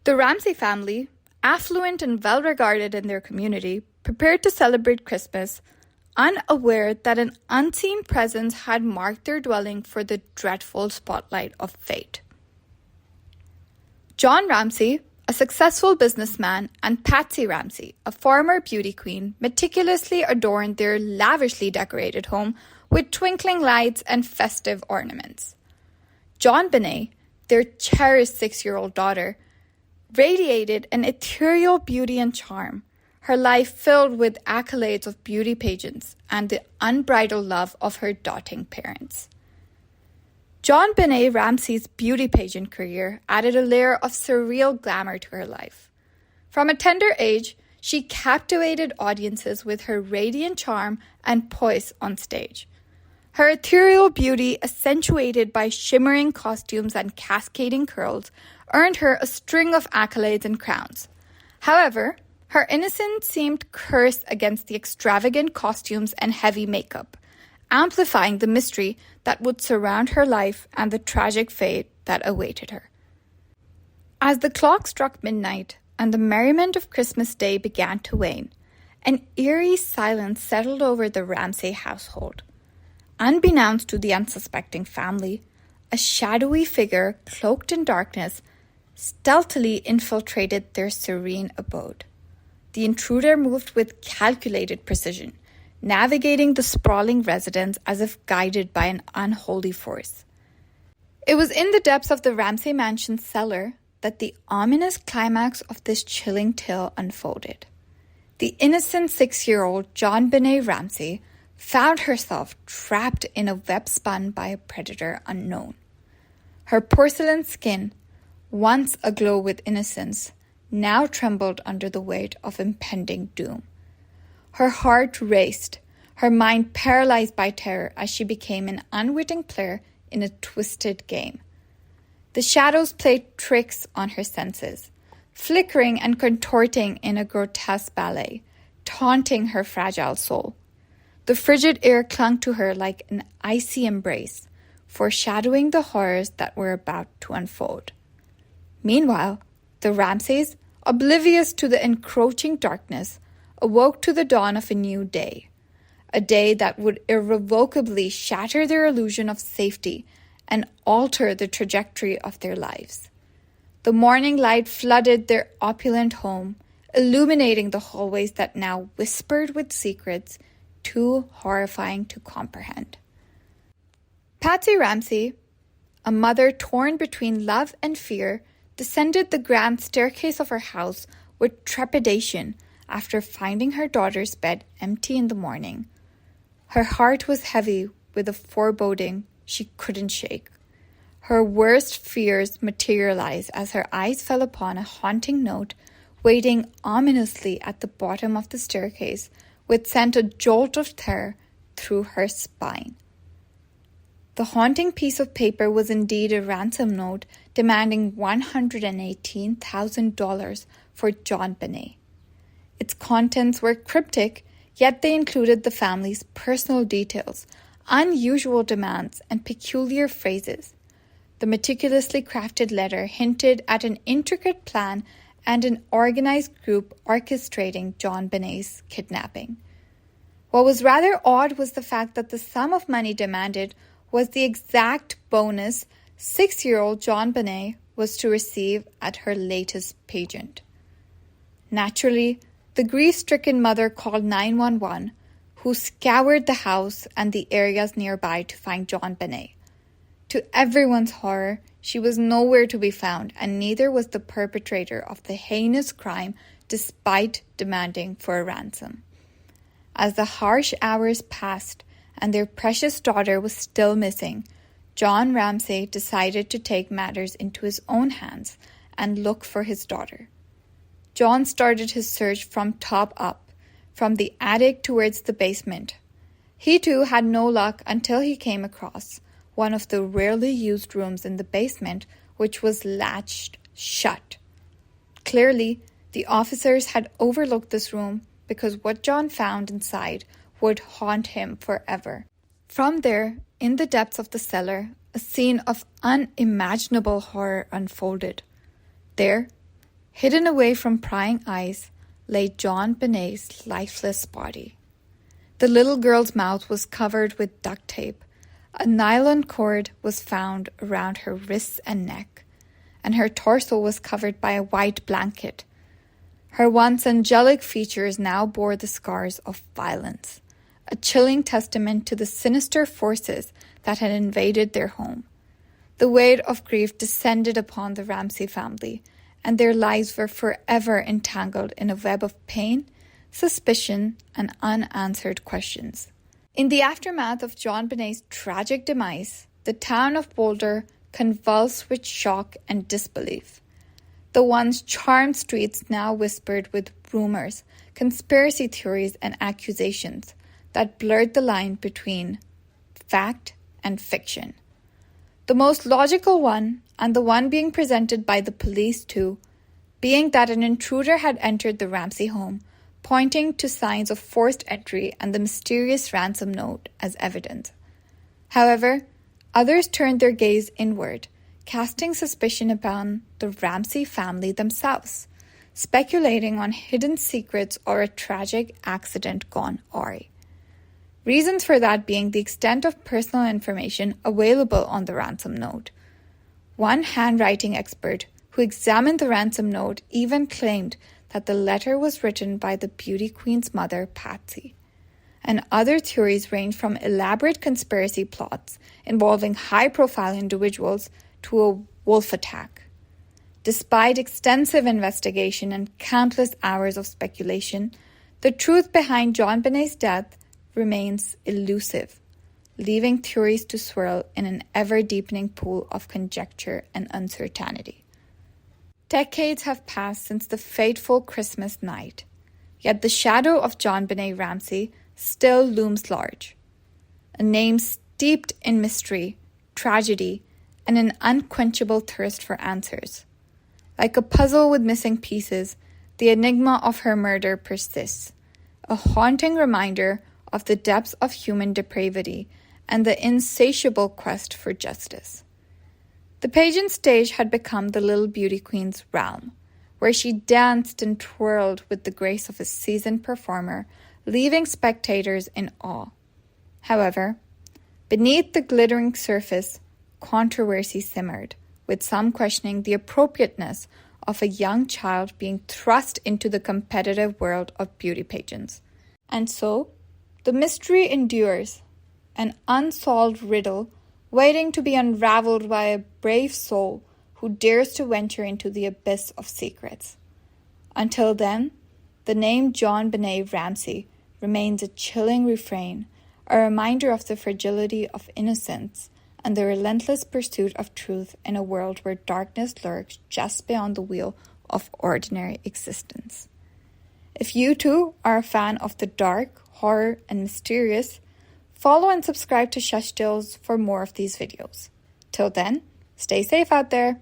The Ramsey family, affluent and well-regarded in their community, prepared to celebrate Christmas, unaware that an unseen presence had marked their dwelling for the dreadful spotlight of fate. John Ramsey, a successful businessman, and Patsy Ramsey, a former beauty queen, meticulously adorned their lavishly decorated home with twinkling lights and festive ornaments. JonBenét, their cherished 6-year-old daughter, radiated an ethereal beauty and charm, her life filled with accolades of beauty pageants and the unbridled love of her doting parents. JonBenét Ramsey's beauty pageant career added a layer of surreal glamour to her life. From a tender age, she captivated audiences with her radiant charm and poise on stage. Her ethereal beauty, accentuated by shimmering costumes and cascading curls, earned her a string of accolades and crowns. However, her innocence seemed cursed against the extravagant costumes and heavy makeup, amplifying the mystery that would surround her life and the tragic fate that awaited her. As the clock struck midnight and the merriment of Christmas Day began to wane, an eerie silence settled over the Ramsey household. Unbeknownst to the unsuspecting family, a shadowy figure cloaked in darkness stealthily infiltrated their serene abode. The intruder moved with calculated precision, navigating the sprawling residence as if guided by an unholy force. It was in the depths of the Ramsey mansion's cellar that the ominous climax of this chilling tale unfolded. The innocent 6-year-old JonBenét Ramsey found herself trapped in a web spun by a predator unknown. Her porcelain skin, once aglow with innocence, now trembled under the weight of impending doom. Her heart raced, her mind paralyzed by terror as she became an unwitting player in a twisted game. The shadows played tricks on her senses, flickering and contorting in a grotesque ballet, taunting her fragile soul. The frigid air clung to her like an icy embrace, foreshadowing the horrors that were about to unfold. Meanwhile, the Ramseys, oblivious to the encroaching darkness, awoke to the dawn of a new day, a day that would irrevocably shatter their illusion of safety and alter the trajectory of their lives. The morning light flooded their opulent home, illuminating the hallways that now whispered with secrets too horrifying to comprehend. Patsy Ramsey, a mother torn between love and fear, descended the grand staircase of her house with trepidation after finding her daughter's bed empty in the morning. Her heart was heavy with a foreboding she couldn't shake. Her worst fears materialized as her eyes fell upon a haunting note waiting ominously at the bottom of the staircase, which sent a jolt of terror through her spine. The haunting piece of paper was indeed a ransom note demanding $118,000 for JonBenét. Its contents were cryptic, yet they included the family's personal details, unusual demands, and peculiar phrases. The meticulously crafted letter hinted at an intricate plan and an organized group orchestrating JonBenét's kidnapping. What was rather odd was the fact that the sum of money demanded was the exact bonus 6-year-old JonBenét was to receive at her latest pageant. Naturally, the grief-stricken mother called 911, who scoured the house and the areas nearby to find JonBenét. To everyone's horror, she was nowhere to be found, and neither was the perpetrator of the heinous crime despite demanding for a ransom. As the harsh hours passed and their precious daughter was still missing, John Ramsey decided to take matters into his own hands and look for his daughter. John started his search from top up, from the attic towards the basement. He too had no luck until he came across one of the rarely used rooms in the basement, which was latched shut. Clearly, the officers had overlooked this room because what John found inside would haunt him forever. From there, in the depths of the cellar, a scene of unimaginable horror unfolded. There, Hidden away from prying eyes lay JonBenét's lifeless body. The little girl's mouth was covered with duct tape. A nylon cord was found around her wrists and neck, and her torso was covered by a white blanket. Her once angelic features now bore the scars of violence, a chilling testament to the sinister forces that had invaded their home. The weight of grief descended upon the Ramsey family, and their lives were forever entangled in a web of pain, suspicion, and unanswered questions. In the aftermath of JonBenét's tragic demise, the town of Boulder convulsed with shock and disbelief. The once charmed streets now whispered with rumors, conspiracy theories, and accusations that blurred the line between fact and fiction. The most logical one, and the one being presented by the police too, being that an intruder had entered the Ramsey home, pointing to signs of forced entry and the mysterious ransom note as evidence. However, others turned their gaze inward, casting suspicion upon the Ramsey family themselves, speculating on hidden secrets or a tragic accident gone awry. Reasons for that being the extent of personal information available on the ransom note. One handwriting expert who examined the ransom note even claimed that the letter was written by the beauty queen's mother, Patsy. And other theories range from elaborate conspiracy plots involving high-profile individuals to a wolf attack. Despite extensive investigation and countless hours of speculation, the truth behind JonBenét's death remains elusive, leaving theories to swirl in an ever-deepening pool of conjecture and uncertainty. Decades have passed since the fateful Christmas night, yet the shadow of JonBenét Ramsey still looms large. A name steeped in mystery, tragedy, and an unquenchable thirst for answers. Like a puzzle with missing pieces, the enigma of her murder persists, a haunting reminder of the depths of human depravity and the insatiable quest for justice. The pageant stage had become the little beauty queen's realm, where she danced and twirled with the grace of a seasoned performer, leaving spectators in awe. However, beneath the glittering surface, controversy simmered, with some questioning the appropriateness of a young child being thrust into the competitive world of beauty pageants. And so, the mystery endures, an unsolved riddle waiting to be unraveled by a brave soul who dares to venture into the abyss of secrets. Until then, the name JonBenét Ramsey remains a chilling refrain, a reminder of the fragility of innocence and the relentless pursuit of truth in a world where darkness lurks just beyond the wheel of ordinary existence. If you too are a fan of the dark, horror, and mysterious, follow and subscribe to Shush Tales for more of these videos. Till then, stay safe out there.